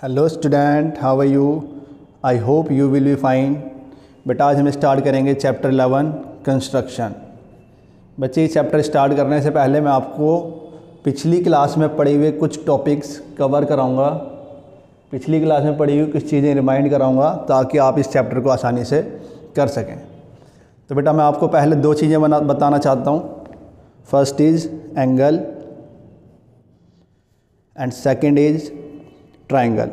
Hello student, how are you? I hope you will be fine. बेटा आज हम start करेंगे चैप्टर 11 कंस्ट्रक्शन। बच्चे इस चैप्टर स्टार्ट करने से पहले मैं आपको पिछली क्लास में पढ़े हुए कुछ टॉपिक्स कवर कराऊंगा। पिछली क्लास में पढ़ी हुई कुछ चीज़ें रिमाइंड कराऊंगा ताकि आप इस चैप्टर को आसानी से कर सकें। तो बेटा मैं आपको पहले दो चीज़ें बताना चाहता हूँ। First is angle and second is triangle.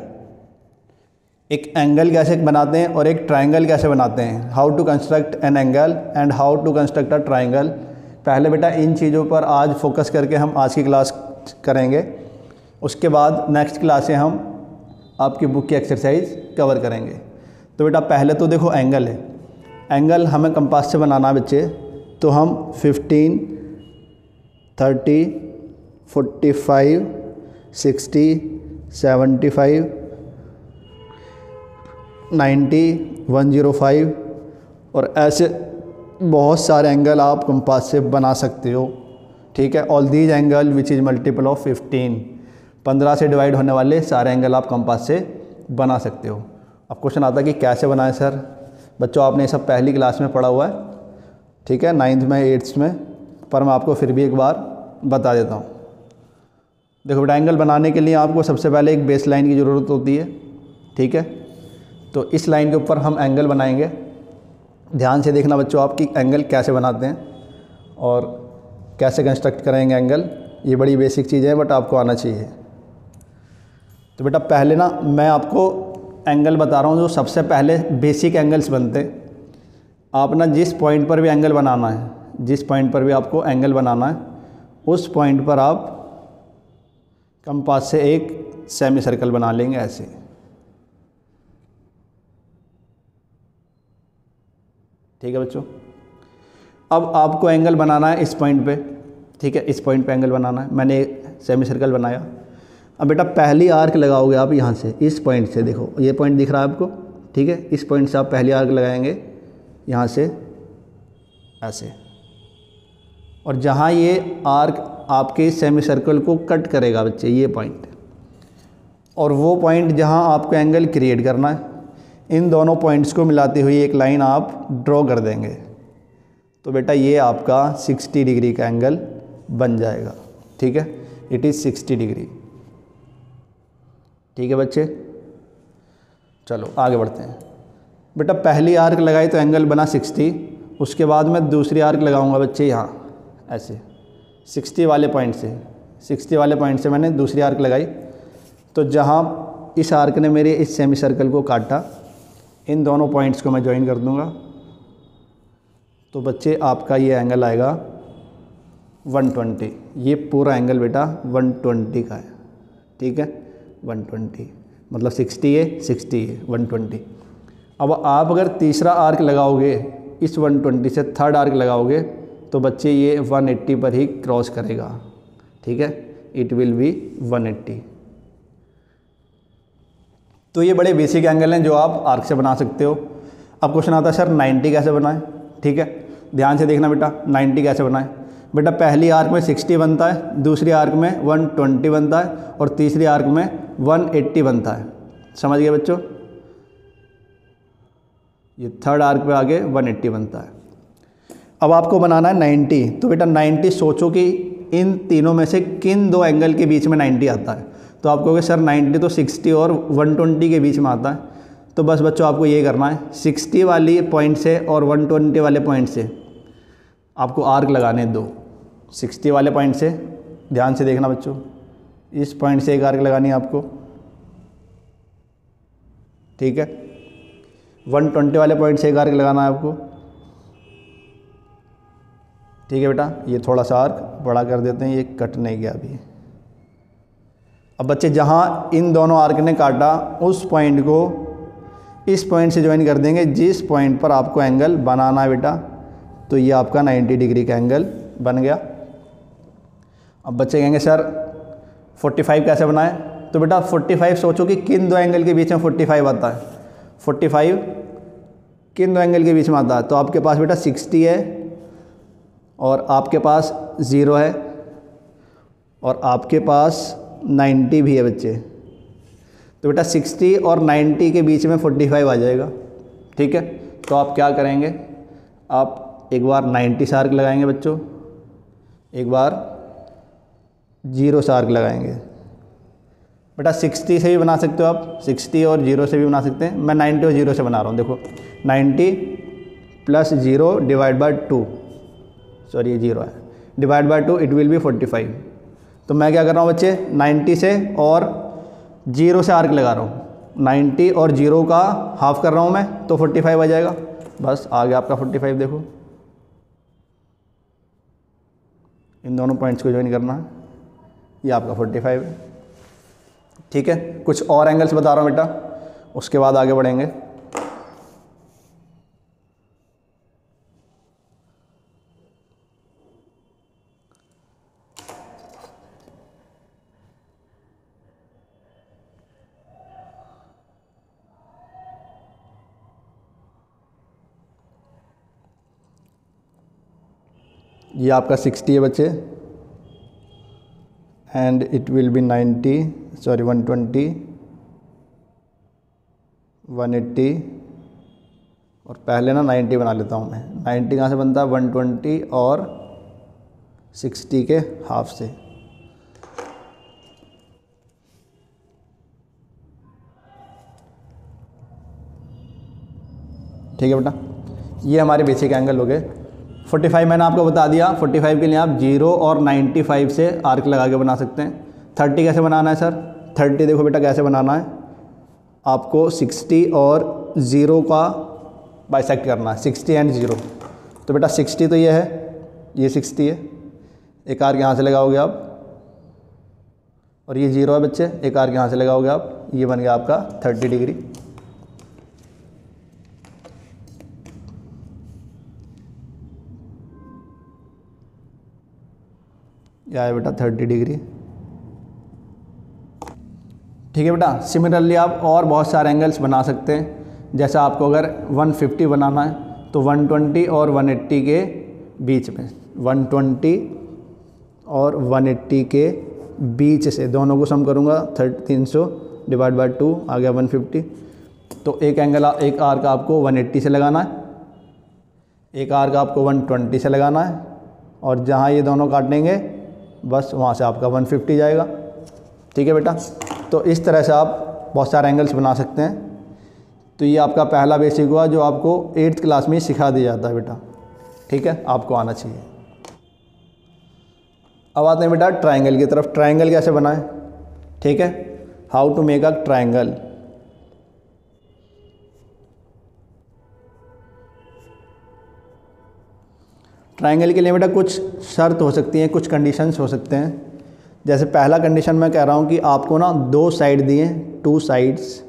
एक एंगल कैसे बनाते हैं और एक ट्रायंगल कैसे बनाते हैं। How to construct an angle and how to construct a triangle. पहले बेटा इन चीज़ों पर आज फोकस करके हम आज की क्लास करेंगे। उसके बाद नेक्स्ट क्लास से हम आपकी बुक की एक्सरसाइज कवर करेंगे। तो बेटा पहले तो देखो एंगल है। एंगल हमें कंपास से बनाना है बच्चे। तो हम 15, 30, 45, 60, 75, 90, 105 और ऐसे बहुत सारे एंगल आप कंपास से बना सकते हो। ठीक है। All these angle which is multiple of 15 से डिवाइड होने वाले सारे एंगल आप कंपास से बना सकते हो। अब क्वेश्चन आता है कि कैसे बनाएं सर। बच्चों आपने ये सब पहली क्लास में पढ़ा हुआ है, ठीक है, 9th में 8th में, पर मैं आपको फिर भी एक बार बता देता हूँ। देखो बेटा एंगल बनाने के लिए आपको सबसे पहले एक बेस लाइन की ज़रूरत होती है। ठीक है। तो इस लाइन के ऊपर हम एंगल बनाएंगे। ध्यान से देखना बच्चों आप कि एंगल कैसे बनाते हैं और कैसे कंस्ट्रक्ट करेंगे एंगल। ये बड़ी बेसिक चीज़ है बट आपको आना चाहिए। तो बेटा पहले ना मैं आपको एंगल बता रहा हूँ जो सबसे पहले बेसिक एंगल्स बनते। आप ना जिस पॉइंट पर भी एंगल बनाना है, जिस पॉइंट पर भी आपको एंगल बनाना है उस पॉइंट पर आप कंपास से एक सेमी सर्कल बना लेंगे ऐसे। ठीक है बच्चों। अब आपको एंगल बनाना है इस पॉइंट पे। ठीक है, इस पॉइंट पे एंगल बनाना है। मैंने सेमी सर्कल बनाया। अब बेटा पहली आर्क लगाओगे आप यहाँ से, इस पॉइंट से। देखो ये पॉइंट दिख रहा है आपको, ठीक है। इस पॉइंट से आप पहली आर्क लगाएंगे यहाँ से ऐसे, और जहाँ ये आर्क आपके सेमी सर्कल को कट करेगा बच्चे, ये पॉइंट और वो पॉइंट जहाँ आपको एंगल क्रिएट करना है, इन दोनों पॉइंट्स को मिलाती हुई एक लाइन आप ड्रॉ कर देंगे। तो बेटा ये आपका 60 डिग्री का एंगल बन जाएगा। ठीक है, इट इज़ 60 डिग्री। ठीक है बच्चे, चलो आगे बढ़ते हैं। बेटा पहली आर्क लगाई तो एंगल बना 60। उसके बाद मैं दूसरी आर्क लगाऊंगा बच्चे यहाँ ऐसे 60 वाले पॉइंट से। 60 वाले पॉइंट से मैंने दूसरी आर्क लगाई। तो जहाँ इस आर्क ने मेरे इस सेमी सर्कल को काटा, इन दोनों पॉइंट्स को मैं ज्वाइन कर दूंगा। तो बच्चे आपका ये एंगल आएगा 120। ये पूरा एंगल बेटा 120 का है। ठीक है, 120 मतलब 60 है, 60 है, 120। अब आप अगर तीसरा आर्क लगाओगे इस 120 से, थर्ड आर्क लगाओगे तो बच्चे ये 180 पर ही क्रॉस करेगा। ठीक है, इट विल बी 180। तो ये बड़े बेसिक एंगल हैं जो आप आर्क से बना सकते हो। अब क्वेश्चन आता है सर 90 कैसे बनाएं। ठीक है, ध्यान से देखना बेटा 90 कैसे बनाएं। बेटा पहली आर्क में 60 बनता है, दूसरी आर्क में 120 बनता है और तीसरी आर्क में 180 बनता है। समझ गए बच्चों। ये थर्ड आर्क पे आगे 180 बनता है। अब आपको बनाना है 90। तो बेटा 90 सोचो कि इन तीनों में से किन दो एंगल के बीच में 90 आता है। तो आप कहोगे सर 90 तो 60 और 120 के बीच में आता है। तो बस बच्चों आपको ये करना है, 60 वाली पॉइंट से और 120 वाले पॉइंट से आपको आर्क लगाने दो। 60 वाले पॉइंट से, ध्यान से देखना बच्चों, इस पॉइंट से एक आर्क लगानी है आपको। ठीक है, 120 वाले पॉइंट से एक आर्क लगाना है आपको। ठीक है बेटा, ये थोड़ा सा आर्क बड़ा कर देते हैं, ये कट नहीं गया अभी। अब बच्चे जहाँ इन दोनों आर्क ने काटा उस पॉइंट को इस पॉइंट से ज्वाइन कर देंगे जिस पॉइंट पर आपको एंगल बनाना है बेटा। तो ये आपका 90 डिग्री का एंगल बन गया। अब बच्चे कहेंगे सर 45 कैसे बनाएं। तो बेटा 45 सोचो कि किन दो एंगल के बीच में 45 आता है। 45 किन दो एंगल के बीच में आता है। तो आपके पास बेटा 60 है और आपके पास 0 है और आपके पास 90 भी है बच्चे। तो बेटा 60 और 90 के बीच में 45 आ जाएगा। ठीक है, तो आप क्या करेंगे, आप एक बार 90 से आर्क लगाएंगे बच्चों, एक बार 0 से आर्क लगाएंगे। बेटा 60 से भी बना सकते हो आप, 60 और 0 से भी बना सकते हैं। मैं 90 और 0 से बना रहा हूँ। देखो 90 + 0 डिवाइड बाय 2, सॉरी ये 0 है, divide by 2 it will be 45। तो मैं क्या कर रहा हूँ बच्चे, 90 से और 0 से आर्क लगा रहा हूँ। 90 और 0 का हाफ कर रहा हूँ मैं, तो 45 आ जाएगा। बस आ गया आपका 45। देखो इन दोनों पॉइंट्स को ज्वाइन करना है, ये आपका 45 है। ठीक है, कुछ और एंगल्स बता रहा हूँ बेटा, उसके बाद आगे बढ़ेंगे। ये आपका 60 है बच्चे, and it will be 90, sorry 120, 180 और पहले ना 90 बना लेता हूँ मैं। 90 कहाँ से बनता है, 120 और 60 के हाफ से। ठीक है बेटा, ये हमारे बेसिक एंगल हो गए। 45 मैंने आपको बता दिया। 45 के लिए आप 0 और 95 से आर्क लगा के बना सकते हैं। 30 कैसे बनाना है सर, 30 देखो बेटा कैसे बनाना है, आपको 60 और 0 का बाइसेक्ट करना है, 60 एंड 0। तो बेटा 60 तो ये है, ये 60 है, एक आर्क यहाँ से लगाओगे आप, और ये 0 है बच्चे, एक आर्क यहाँ से लगाओगे आप, ये बन गया आपका 30 डिग्री। यह है बेटा 30 डिग्री। ठीक है बेटा, सिमिलरली आप और बहुत सारे एंगल्स बना सकते हैं। जैसे आपको अगर 150 बनाना है तो 120 और 180 के बीच में, 120 और 180 के बीच से दोनों को सम करूँगा, 300 डिवाइड बाय 2 आ गया 150। तो एक आर्क आपको 180 से लगाना है, एक आर्क आपको 120 से लगाना है, और जहाँ ये दोनों काटेंगे बस वहाँ से आपका 150 जाएगा। ठीक है बेटा, तो इस तरह से आप बहुत सारे एंगल्स बना सकते हैं। तो ये आपका पहला बेसिक हुआ जो आपको 8th क्लास में सिखा दिया जाता है बेटा। ठीक है, आपको आना चाहिए। अब आते हैं बेटा ट्रायंगल की तरफ। ट्रायंगल कैसे बनाएं, ठीक है, how to make a triangle. Triangle के लिए बेटा कुछ शर्त हो सकती हैं, कुछ कंडीशंस हो सकते हैं। जैसे पहला कंडीशन मैं कह रहा हूँ कि आपको ना 2 साइड दिए, 2 साइड्स,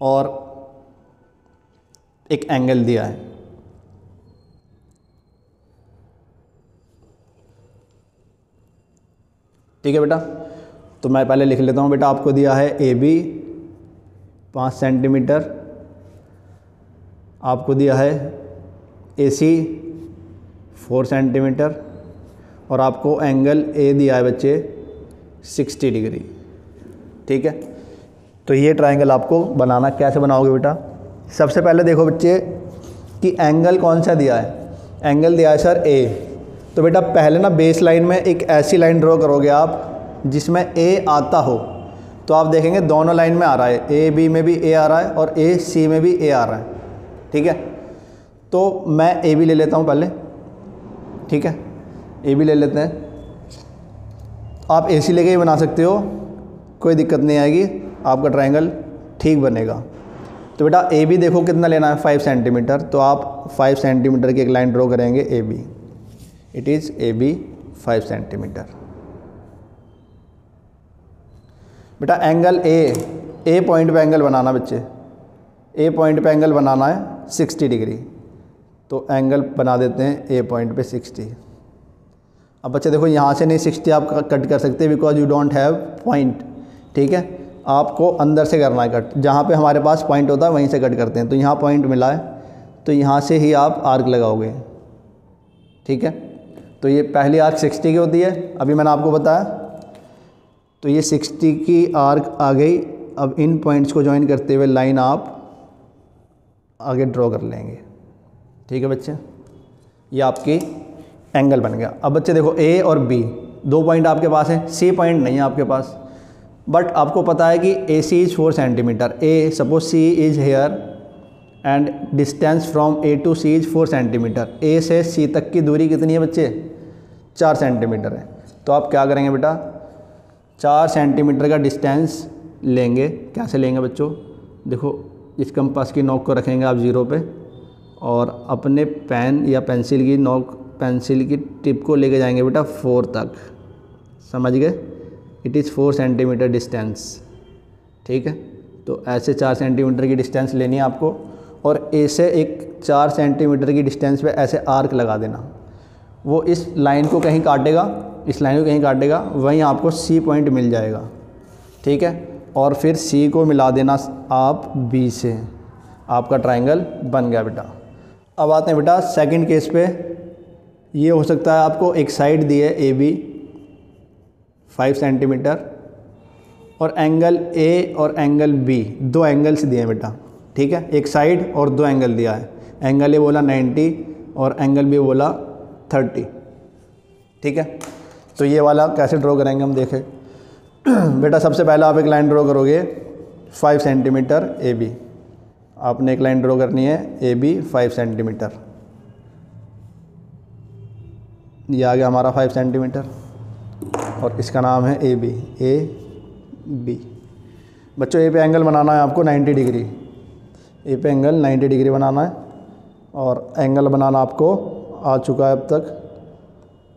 और एक एंगल दिया है। ठीक है बेटा, तो मैं पहले लिख लेता हूँ बेटा। आपको दिया है AB 5 सेंटीमीटर, आपको दिया है AC 4 सेंटीमीटर, और आपको एंगल A दिया है बच्चे 60 डिग्री। ठीक है, तो ये ट्रायंगल आपको बनाना कैसे बनाओगे बेटा। सबसे पहले देखो बच्चे कि एंगल कौन सा दिया है। एंगल दिया है सर A। तो बेटा पहले ना बेस लाइन में एक ऐसी लाइन ड्रॉ करोगे आप जिसमें A आता हो। तो आप देखेंगे दोनों लाइन में आ रहा है, AB में भी A आ रहा है और AC में भी A आ रहा है। ठीक है, तो मैं AB ले लेता हूँ पहले। ठीक है, AB ले लेते हैं। आप AC लेके ही बना सकते हो, कोई दिक्कत नहीं आएगी, आपका ट्रायंगल ठीक बनेगा। तो बेटा AB देखो कितना लेना है, 5 सेंटीमीटर। तो आप 5 सेंटीमीटर की एक लाइन ड्रॉ करेंगे AB। It is AB 5 centimetre. बेटा एंगल A पॉइंट पे एंगल बनाना बच्चे, A पॉइंट पे एंगल बनाना है 60 डिग्री। तो एंगल बना देते हैं A पॉइंट पे 60। अब बच्चे देखो यहाँ से नहीं 60 आप कट कर सकते because you don't have point. ठीक है, आपको अंदर से करना है कट, जहाँ पे हमारे पास पॉइंट होता है वहीं से कट करते हैं। तो यहाँ पॉइंट मिला है, तो यहाँ से ही आप आर्क लगाओगे। ठीक है, तो ये पहली आर्क 60 की होती है। अभी मैंने आपको बताया तो ये 60 की आर्क आ गई। अब इन पॉइंट्स को ज्वाइन करते हुए लाइन आप आगे ड्रॉ कर लेंगे। ठीक है बच्चे, ये आपकी एंगल बन गया। अब बच्चे देखो ए और बी दो पॉइंट आपके पास है, सी पॉइंट नहीं है आपके पास, बट आपको पता है कि A C is 4 centimetre. A suppose C is here and distance from A to C is 4 centimetre. A से सी तक की दूरी कितनी है बच्चे? 4 सेंटीमीटर है। तो आप क्या करेंगे बेटा, 4 सेंटीमीटर का डिस्टेंस लेंगे। कैसे लेंगे बच्चों? देखो इस कंपास की नोक को रखेंगे आप 0 पे और अपने पेन या पेंसिल की नोक, पेंसिल की टिप को लेके जाएंगे बेटा 4 तक। समझ गए? It is 4 centimetre distance. ठीक है, तो ऐसे 4 सेंटीमीटर की डिस्टेंस लेनी है आपको और ए से एक 4 सेंटीमीटर की डिस्टेंस पे ऐसे आर्क लगा देना। वो इस लाइन को कहीं काटेगा, इस लाइन को कहीं काटेगा, वहीं आपको सी पॉइंट मिल जाएगा। ठीक है, और फिर सी को मिला देना आप बी से। आपका ट्रायंगल बन गया बेटा। अब आते हैं बेटा सेकंड केस पे। ये हो सकता है आपको एक साइड दी है ए बी 5 सेंटीमीटर और एंगल ए और एंगल बी, दो एंगल्स दिए हैं बेटा। ठीक है, एक साइड और दो एंगल दिया है। एंगल ए बोला 90 और एंगल बी बोला 30। ठीक है, तो ये वाला कैसे ड्रॉ करेंगे हम देखें। बेटा सबसे पहले आप एक लाइन ड्रॉ करोगे 5 सेंटीमीटर ए बी। आपने एक लाइन ड्रॉ करनी है ए बी 5 सेंटीमीटर। ये आ गया हमारा 5 सेंटीमीटर और इसका नाम है ए बी। ए बी बच्चों, ए पे एंगल बनाना है आपको 90 डिग्री। ए पे एंगल 90 डिग्री बनाना है और एंगल बनाना आपको आ चुका है अब तक।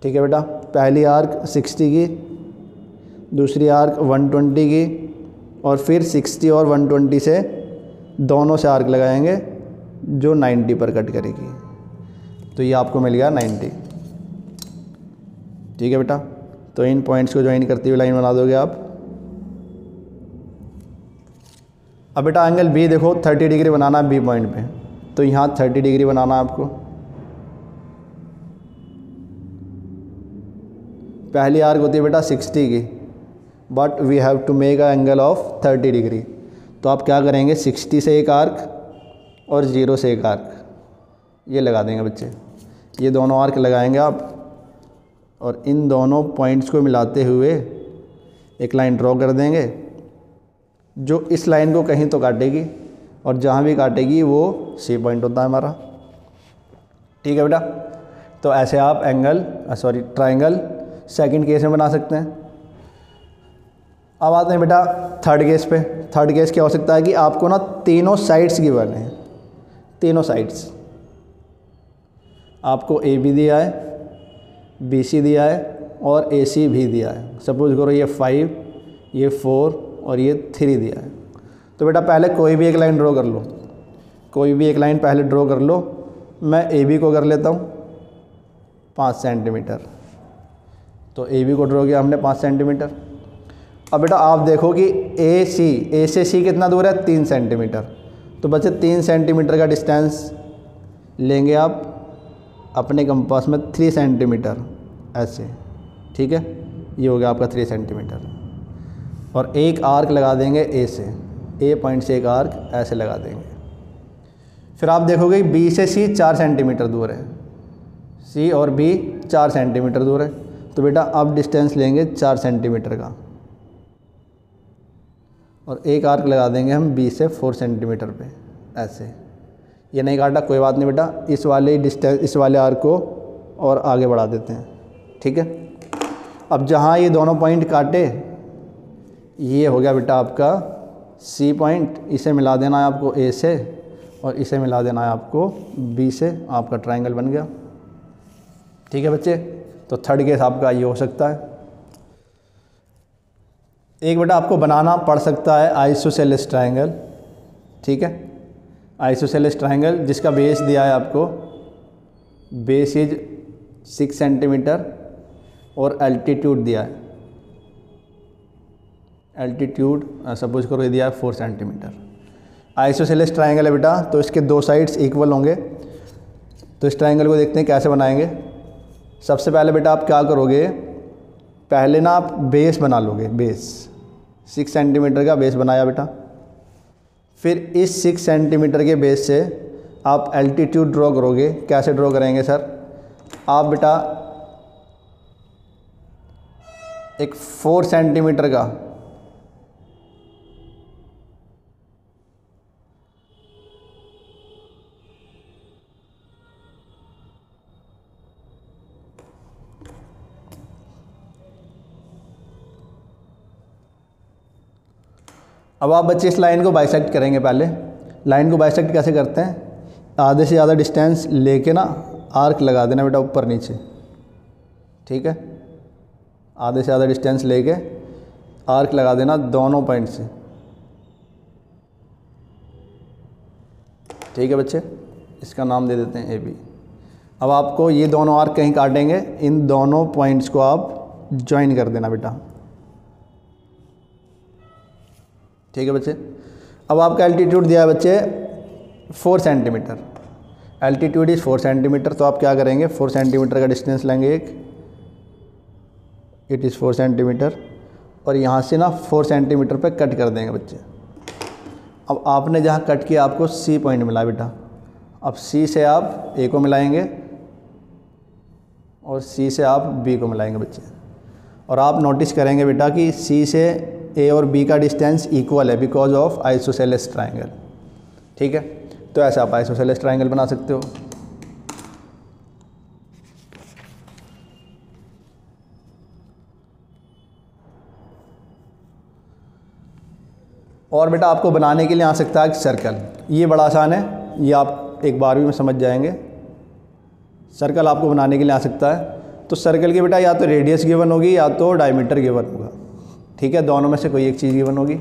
ठीक है बेटा, पहली आर्क 60 की, दूसरी आर्क 120 की और फिर 60 और 120 से दोनों से आर्क लगाएंगे जो 90 पर कट करेगी। तो ये आपको मिल गया 90। ठीक है बेटा, तो इन पॉइंट्स को ज्वाइन करते हुए लाइन बना दोगे आप। अब बेटा एंगल बी देखो 30 डिग्री बनाना है बी पॉइंट पे, तो यहाँ 30 डिग्री बनाना है आपको। पहली आर्क होती है बेटा 60 की, but we have to make a angle of 30 degree. तो आप क्या करेंगे, 60 से एक आर्क और 0 से एक आर्क ये लगा देंगे बच्चे। ये दोनों आर्क लगाएंगे आप और इन दोनों पॉइंट्स को मिलाते हुए एक लाइन ड्रॉ कर देंगे जो इस लाइन को कहीं तो काटेगी और जहाँ भी काटेगी वो सी पॉइंट होता है हमारा। ठीक है बेटा, तो ऐसे आप ट्रायंगल सेकंड केस में बना सकते हैं। अब आते हैं बेटा थर्ड केस पे। थर्ड केस क्या हो सकता है कि आपको ना तीनों साइड्स गिवन है, तीनों साइड्स आपको ए बी दिया है, बी सी दिया है और ए सी भी दिया है। सपोज करो ये 5, ये 4 और ये 3 दिया है। तो बेटा पहले कोई भी एक लाइन ड्रॉ कर लो, कोई भी एक लाइन पहले ड्रॉ कर लो। मैं ए बी को कर लेता हूँ 5 सेंटीमीटर। तो ए बी को ड्रॉ किया हमने 5 सेंटीमीटर। अब बेटा आप देखो कि ए से सी कितना दूर है, 3 सेंटीमीटर। तो बच्चे 3 सेंटीमीटर का डिस्टेंस लेंगे आप अपने कंपास में 3 सेंटीमीटर ऐसे। ठीक है, ये हो गया आपका 3 सेंटीमीटर और एक आर्क लगा देंगे ए से, ए पॉइंट से एक आर्क ऐसे लगा देंगे। फिर आप देखोगे बी से सी 4 सेंटीमीटर दूर है, सी और बी 4 सेंटीमीटर दूर है। तो बेटा अब डिस्टेंस लेंगे 4 सेंटीमीटर का और एक आर्क लगा देंगे हम बी से 4 सेंटीमीटर पे ऐसे। ये नहीं काटा कोई बात नहीं बेटा, इस वाले डिस्टेंस, इस वाले आर्क को और आगे बढ़ा देते हैं। ठीक है, अब जहाँ ये दोनों पॉइंट काटे ये हो गया बेटा आपका सी पॉइंट। इसे मिला देना है आपको ए से और इसे मिला देना है आपको बी से। आपका ट्रायंगल बन गया। ठीक है बच्चे, तो थर्ड केस आपका ये हो सकता है। एक बेटा आपको बनाना पड़ सकता है आइसोसेलेस ट्रायंगल। ठीक है, आइसोसेलेस ट्रायंगल जिसका बेस दिया है आपको, बेस इज 6 सेंटीमीटर और एल्टीट्यूड दिया है, एल्टीट्यूड सपोज करो ये दिया है 4 सेंटीमीटर। आइसोसेलेस ट्रायंगल है बेटा, तो इसके दो साइड्स इक्वल होंगे। तो इस ट्रायंगल को देखते हैं कैसे बनाएंगे। सबसे पहले बेटा आप क्या करोगे, पहले ना आप बेस बना लोगे, बेस 6 सेंटीमीटर का बेस बनाया बेटा। फिर इस 6 सेंटीमीटर के बेस से आप एल्टीट्यूड ड्रॉ करोगे। कैसे ड्रॉ करेंगे सर? आप बेटा एक 4 सेंटीमीटर का अब आप बच्चे इस लाइन को बाइसेक्ट करेंगे। पहले लाइन को बाइसेक्ट कैसे करते हैं? आधे से ज़्यादा डिस्टेंस लेके ना आर्क लगा देना बेटा ऊपर नीचे, ठीक है। आधे से ज़्यादा डिस्टेंस लेके आर्क लगा देना दोनों पॉइंट से, ठीक है बच्चे। इसका नाम दे देते हैं AB। अब आपको ये दोनों आर्क कहीं काटेंगे, इन दोनों पॉइंट्स को आप ज्वाइन कर देना बेटा, ठीक है बच्चे। अब आपका एल्टीट्यूड दिया है बच्चे 4 सेंटीमीटर, एल्टीट्यूड इज़ 4 सेंटीमीटर। तो आप क्या करेंगे? 4 सेंटीमीटर का डिस्टेंस लेंगे एक, इट इज़ 4 सेंटीमीटर, और यहाँ से ना 4 सेंटीमीटर पे कट कर देंगे बच्चे। अब आपने जहाँ कट किया आपको C पॉइंट मिला बेटा। अब C से आप A को मिलाएंगे और C से आप B को मिलाएंगे बच्चे। और आप नोटिस करेंगे बेटा कि C से A और B का डिस्टेंस इक्वल है बिकॉज ऑफ आइसोसेलेस ट्राइंगल, ठीक है। तो ऐसे आप आइसोसेलेस ट्राइंगल बना सकते हो। और बेटा आपको बनाने के लिए आ सकता है सर्कल। ये बड़ा आसान है, ये आप एक 12वीं में समझ जाएंगे। सर्कल आपको बनाने के लिए आ सकता है। तो सर्कल की बेटा या तो रेडियस गिवन होगी या तो डायमीटर गिवन होगा, ठीक है। दोनों में से कोई एक चीज़ गिवन होगी।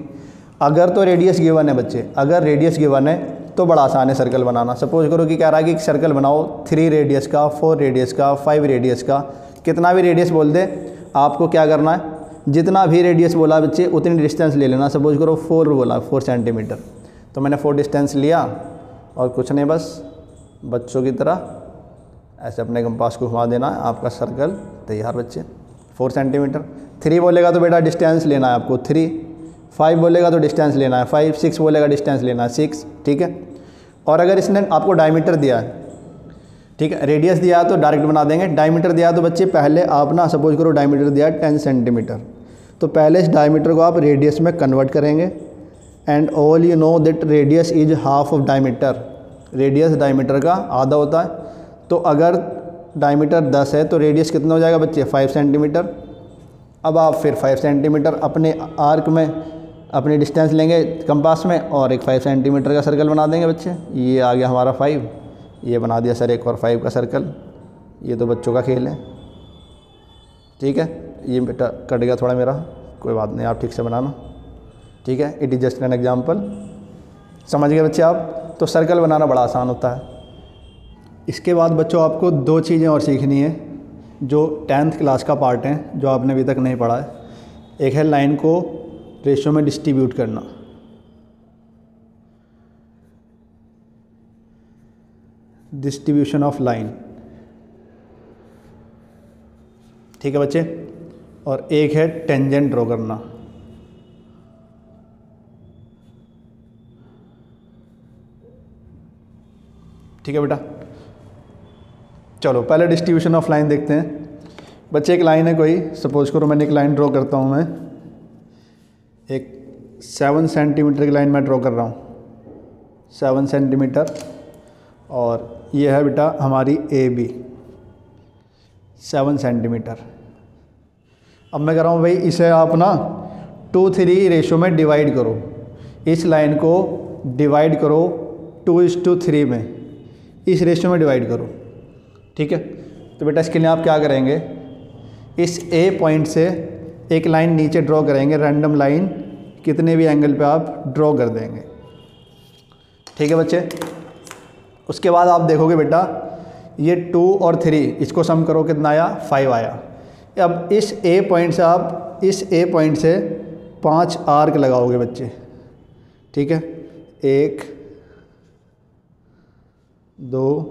अगर तो रेडियस गिवन है बच्चे, अगर रेडियस गिवन है तो बड़ा आसान है सर्कल बनाना। सपोज करो कि कह रहा है कि सर्कल बनाओ 3 रेडियस का, 4 रेडियस का, 5 रेडियस का, कितना भी रेडियस बोल दे, आपको क्या करना है? जितना भी रेडियस बोला बच्चे उतनी डिस्टेंस ले लेना। सपोज करो 4 बोला, 4 सेंटीमीटर, तो मैंने 4 डिस्टेंस लिया और कुछ नहीं, बस बच्चों की तरह ऐसे अपने कंपास को घुमा देना है, आपका सर्कल तैयार बच्चे। 4 सेंटीमीटर। 3 बोलेगा तो बेटा डिस्टेंस लेना है आपको 3, 5 बोलेगा तो डिस्टेंस लेना है 5, 6 बोलेगा डिस्टेंस लेना है 6, ठीक है। और अगर इसने आपको डायमीटर दिया है, ठीक है, रेडियस दिया है तो डायरेक्ट बना देंगे। डायमीटर दिया है तो बच्चे पहले आप ना सपोज करो डायमीटर दिया है 10 सेंटीमीटर, तो पहले इस डायमीटर को आप रेडियस में कन्वर्ट करेंगे। And all you know that radius is half of diameter. Radius diameter का आधा होता है। तो अगर डायमीटर 10 है तो रेडियस कितना हो जाएगा बच्चे? 5 सेंटीमीटर। अब आप फिर 5 सेंटीमीटर अपने आर्क में अपनी डिस्टेंस लेंगे कंपास में और एक 5 सेंटीमीटर का सर्कल बना देंगे बच्चे। ये आ गया हमारा 5, ये बना दिया सर एक और 5 का सर्कल। ये तो बच्चों का खेल है, ठीक है। ये बेटा कट गया थोड़ा मेरा, कोई बात नहीं, आप ठीक से बनाना, ठीक है। It is just an example. समझ गए बच्चे आप? तो सर्कल बनाना बड़ा आसान होता है। इसके बाद बच्चों आपको 2 चीज़ें और सीखनी है जो 10th क्लास का पार्ट है, जो आपने अभी तक नहीं पढ़ा है। एक है लाइन को रेशियो में डिस्ट्रीब्यूट करना, डिस्ट्रीब्यूशन ऑफ लाइन, ठीक है बच्चे। और एक है टेंजेंट ड्रॉ करना। ठीक है बेटा, चलो पहले डिस्ट्रीब्यूशन ऑफ लाइन देखते हैं। बच्चे एक लाइन है कोई, सपोज करो मैंने एक लाइन ड्रॉ करता हूँ। मैं एक 7 सेंटीमीटर की लाइन मैं ड्रॉ कर रहा हूँ, 7 सेंटीमीटर। और ये है बेटा हमारी AB 7 सेंटीमीटर। अब मैं कह रहा हूँ भाई इसे आप ना 2:3 रेशो में डिवाइड करो। इस लाइन को डिवाइड करो 2:3 में, इस रेशो में डिवाइड करो, ठीक है। तो बेटा इसके लिए आप क्या करेंगे? इस A पॉइंट से एक लाइन नीचे ड्रॉ करेंगे, रैंडम लाइन, कितने भी एंगल पे आप ड्रॉ कर देंगे, ठीक है बच्चे। उसके बाद आप देखोगे बेटा ये 2 और 3 इसको सम करो, कितना आया? 5 आया। अब इस A पॉइंट से आप इस A पॉइंट से 5 आर्क लगाओगे बच्चे, ठीक है। 1 2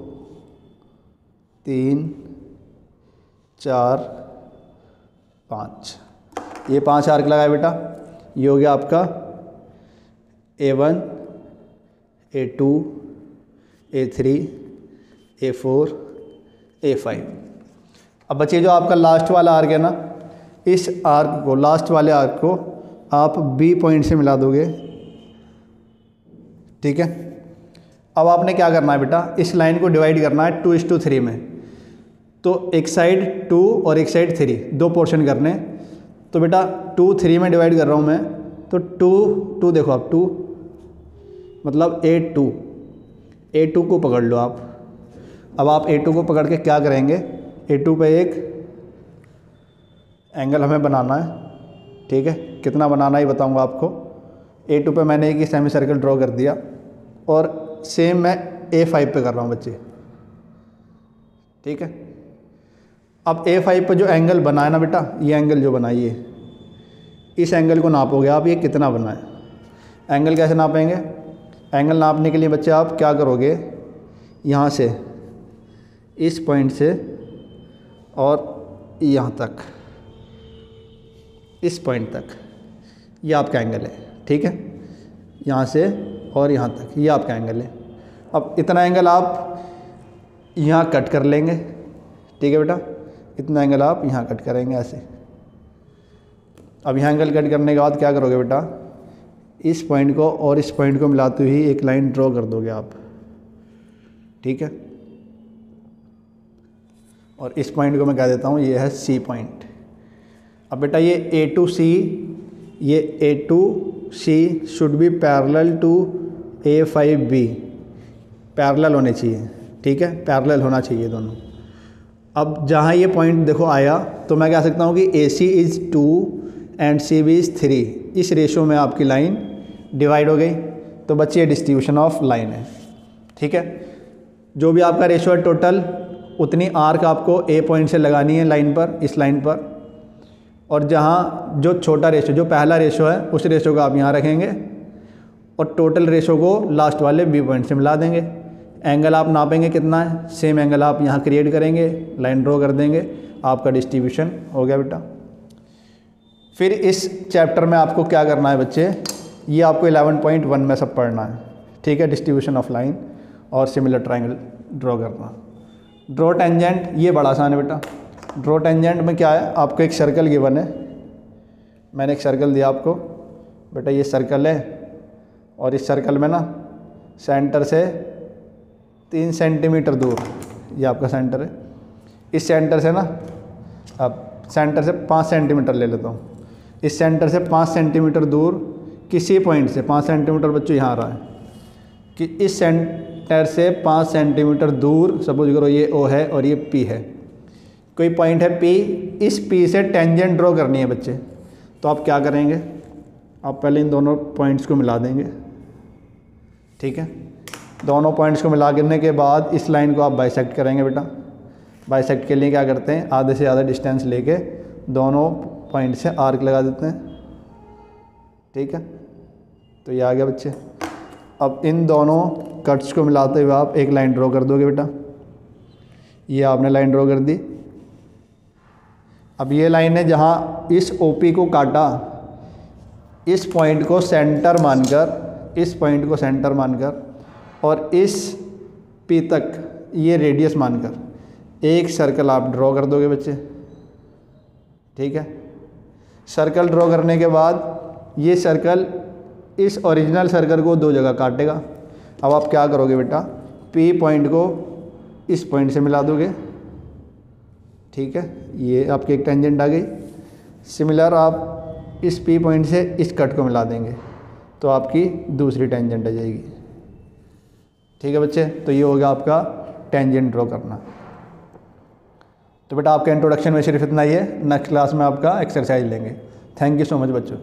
3 4 5, ये 5 आर्क लगाए बेटा। ये हो गया आपका A1, A2, A3, A4, A5। अब बच्चे जो आपका लास्ट वाला आर्क है ना, इस आर्क को, लास्ट वाले आर्क को आप B पॉइंट से मिला दोगे, ठीक है। अब आपने क्या करना है बेटा, इस लाइन को डिवाइड करना है 2:3 में। तो एक साइड 2 और एक साइड 3, 2 पोर्शन करने। तो बेटा 2 3 में डिवाइड कर रहा हूँ मैं, तो 2 देखो आप 2 मतलब A2 को पकड़ लो आप। अब आप A2 को पकड़ के क्या करेंगे, A2 पे एक एंगल हमें बनाना है, ठीक है। कितना बनाना है बताऊँगा आपको। A2 पे मैंने एक सेमी सर्कल ड्रॉ कर दिया और सेम मैं A5 पे कर रहा हूँ बच्चे, ठीक है। अब A5 पे जो एंगल बना है ना बेटा, ये एंगल जो बनाइए, इस एंगल को नापोगे आप, ये कितना बना है। एंगल कैसे नापेंगे, एंगल नापने के लिए बच्चे आप क्या करोगे, यहाँ से इस पॉइंट से और यहाँ तक, इस पॉइंट तक, ये आपका एंगल है, ठीक है। यहाँ से और यहाँ तक ये आपका एंगल है। अब इतना एंगल आप यहाँ कट कर लेंगे, ठीक है बेटा। इतना एंगल आप यहाँ कट करेंगे ऐसे। अब यहाँ एंगल कट करने के बाद क्या करोगे बेटा, इस पॉइंट को और इस पॉइंट को मिलाते हुए एक लाइन ड्रॉ कर दोगे आप, ठीक है। और इस पॉइंट को मैं कह देता हूँ ये है C पॉइंट। अब बेटा ये A2C, ये A2C should be parallel to A5B, parallel होने चाहिए, ठीक है, पैरेलल होना चाहिए दोनों। अब जहाँ ये पॉइंट देखो आया, तो मैं कह सकता हूँ कि AC is 2 and CB is 3। इस रेशो में आपकी लाइन डिवाइड हो गई। तो बच्चे ये डिस्ट्रीब्यूशन ऑफ लाइन है, ठीक है। जो भी आपका रेशो है टोटल, उतनी आर्क आपको A पॉइंट से लगानी है लाइन पर, इस लाइन पर। और जहाँ जो छोटा रेशो, जो पहला रेशो है, उस रेशो को आप यहाँ रखेंगे और टोटल रेशो को लास्ट वाले B पॉइंट से मिला देंगे। एंगल आप नापेंगे कितना है, सेम एंगल आप यहाँ क्रिएट करेंगे, लाइन ड्रॉ कर देंगे, आपका डिस्ट्रीब्यूशन हो गया बेटा। फिर इस चैप्टर में आपको क्या करना है बच्चे, ये आपको 11.1 में सब पढ़ना है, ठीक है। डिस्ट्रीब्यूशन ऑफ लाइन और सिमिलर ट्रायंगल ड्रॉ करना। ड्रॉ टेंजेंट, ये बड़ा आसान है बेटा। ड्रॉ टेंजेंट में क्या है, आपको एक सर्कल गिवन है, मैंने एक सर्कल दिया आपको बेटा, ये सर्कल है और इस सर्कल में ना सेंटर से 3 सेंटीमीटर दूर, ये आपका सेंटर है। इस सेंटर से ना, अब सेंटर से 5 सेंटीमीटर ले लेता हूँ। इस सेंटर से 5 सेंटीमीटर दूर किसी पॉइंट से, 5 सेंटीमीटर बच्चों यहाँ आ रहा है, कि इस सेंटर से 5 सेंटीमीटर दूर, सपोज करो ये O है और ये P है, कोई पॉइंट है P, इस P से टेंजेंट ड्रॉ करनी है बच्चे। तो आप क्या करेंगे, आप पहले इन दोनों पॉइंट्स को मिला देंगे, ठीक है। दोनों पॉइंट्स को मिला करने के बाद इस लाइन को आप बाइसेक्ट करेंगे बेटा। बाइसेक्ट के लिए क्या करते हैं, आधे से ज़्यादा डिस्टेंस लेके दोनों पॉइंट से आर्क लगा देते हैं, ठीक है। तो ये आ गया बच्चे। अब इन दोनों कट्स को मिलाते हुए आप एक लाइन ड्रॉ कर दोगे बेटा। ये आपने लाइन ड्रॉ कर दी। अब ये लाइन है जहाँ इस OP को काटा, इस पॉइंट को सेंटर मानकर, इस पॉइंट को सेंटर मानकर और इस P तक ये रेडियस मानकर एक सर्कल आप ड्रॉ कर दोगे बच्चे, ठीक है। सर्कल ड्रॉ करने के बाद ये सर्कल इस ओरिजिनल सर्कल को 2 जगह काटेगा। अब आप क्या करोगे बेटा, P पॉइंट को इस पॉइंट से मिला दोगे, ठीक है। ये आपकी एक टेंजेंट आ गई। सिमिलर आप इस P पॉइंट से इस कट को मिला देंगे तो आपकी दूसरी टेंजेंट आ जाएगी, ठीक है बच्चे। तो ये हो गया आपका टेंजेंट ड्रॉ करना। तो बेटा आपका इंट्रोडक्शन में सिर्फ इतना ही है। नेक्स्ट क्लास में आपका एक्सरसाइज लेंगे। थैंक यू सो मच बच्चों।